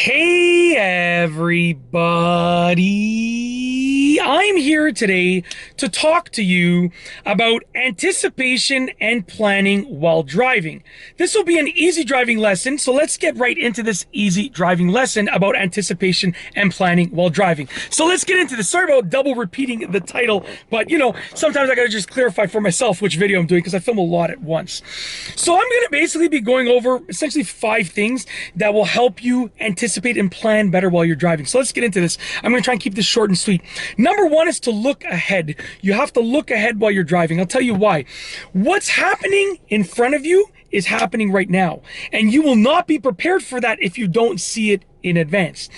Hey everybody, I'm here today to talk to you about anticipation and planning while driving. This will be an easy driving lesson, so let's get right into this easy driving lesson about anticipation and planning while driving. So let's get into this. Sorry about double repeating the title, but sometimes I gotta just clarify for myself which video I'm doing because I film a lot at once. So I'm gonna basically be going over essentially 5 things that will help you anticipate and plan better while you're driving. So let's get into this. I'm going to try and keep this short and sweet. Number 1 is to look ahead. You have to look ahead while you're driving. I'll tell you why. What's happening in front of you is happening right now, and you will not be prepared for that if you don't see it in advance.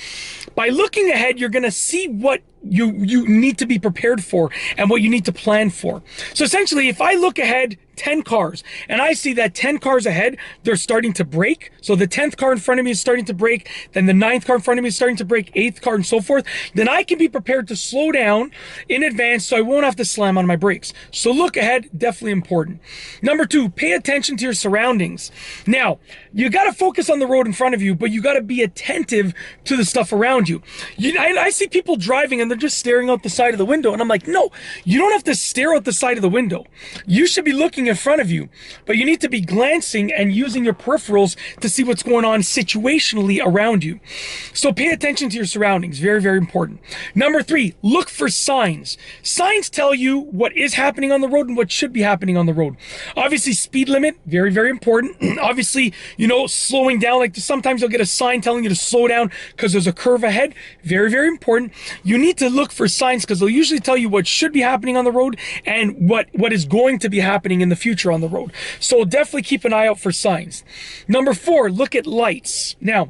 By looking ahead, you're going to see what you need to be prepared for and what you need to plan for. So essentially, if I look ahead 10 cars and I see that 10 cars ahead, they're starting to brake. So the 10th car in front of me is starting to brake, then the 9th car in front of me is starting to brake, 8th car and so forth. Then I can be prepared to slow down in advance so I won't have to slam on my brakes. So look ahead, definitely important. Number 2, pay attention to your surroundings. Now, you got to focus on the road in front of you, but you got to be attentive to the stuff around you. I see people driving and they're just staring out the side of the window, and I'm like, no, you don't have to stare out the side of the window. You should be looking in front of you, but you need to be glancing and using your peripherals to see what's going on situationally around you. So pay attention to your surroundings. Very, very important. Number 3, look for signs. Signs tell you what is happening on the road and what should be happening on the road. Obviously, speed limit, very, very important. Obviously, slowing down, like sometimes you'll get a sign telling you to slow down because there's a curve ahead. Very, very important. You need to look for signs because they'll usually tell you what should be happening on the road and what is going to be happening in the future on the road. So definitely keep an eye out for signs. Number 4, look at lights. Now,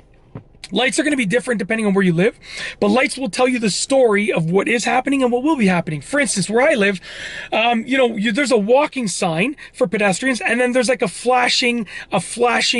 lights are going to be different depending on where you live, but lights will tell you the story of what is happening and what will be happening. For instance, where I live, there's a walking sign for pedestrians, and then there's like a flashing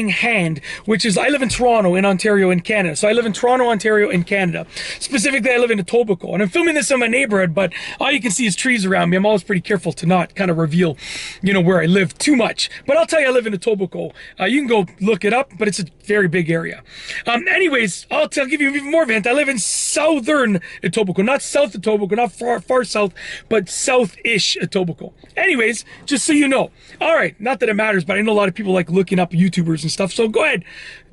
hand, which is, I live in Toronto in Ontario in Canada. So I live in Toronto, Ontario in Canada. Specifically, I live in Etobicoke, and I'm filming this in my neighborhood, but all you can see is trees around me. I'm always pretty careful to not kind of reveal, where I live too much. But I'll tell you, I live in Etobicoke. You can go look it up, but it's a very big area. Anyways, I'll give you even more of a hint. I live in southern Etobicoke, not South Etobicoke, not far south, but south-ish Etobicoke. Anyways, just so you know. All right, not that it matters, but I know a lot of people like looking up YouTubers and stuff, so go ahead.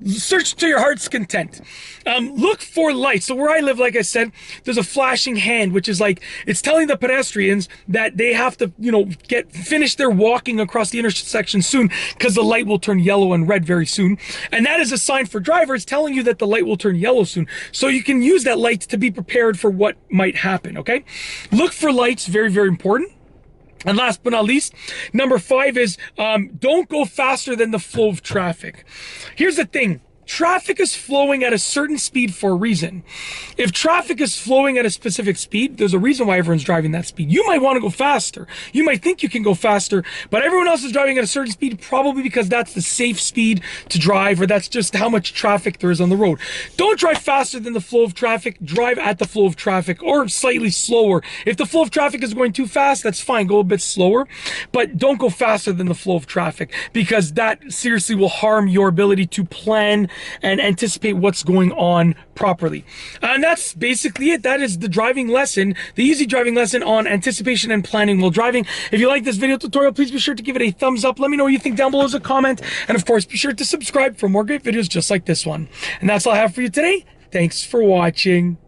Search to your heart's content. Look for lights. So where I live, like I said, there's a flashing hand, which is like, it's telling the pedestrians that they have to, finish their walking across the intersection soon because the light will turn yellow and red very soon. And that is a sign for drivers telling you that the light will turn yellow soon. So you can use that light to be prepared for what might happen, okay? Look for lights, very, very important. And last but not least, number 5 is don't go faster than the flow of traffic. Here's the thing. Traffic is flowing at a certain speed for a reason. If traffic is flowing at a specific speed, there's a reason why everyone's driving that speed. You might want to go faster. You might think you can go faster, but everyone else is driving at a certain speed probably because that's the safe speed to drive, or that's just how much traffic there is on the road. Don't drive faster than the flow of traffic. Drive at the flow of traffic or slightly slower. If the flow of traffic is going too fast, that's fine. Go a bit slower, but don't go faster than the flow of traffic because that seriously will harm your ability to plan and anticipate what's going on properly. And that's basically it. That is the driving lesson, the easy driving lesson on anticipation and planning while driving. If you like this video tutorial, please be sure to give it a thumbs up. Let me know what you think down below as a comment. And of course, be sure to subscribe for more great videos just like this one. And that's all I have for you today. Thanks for watching.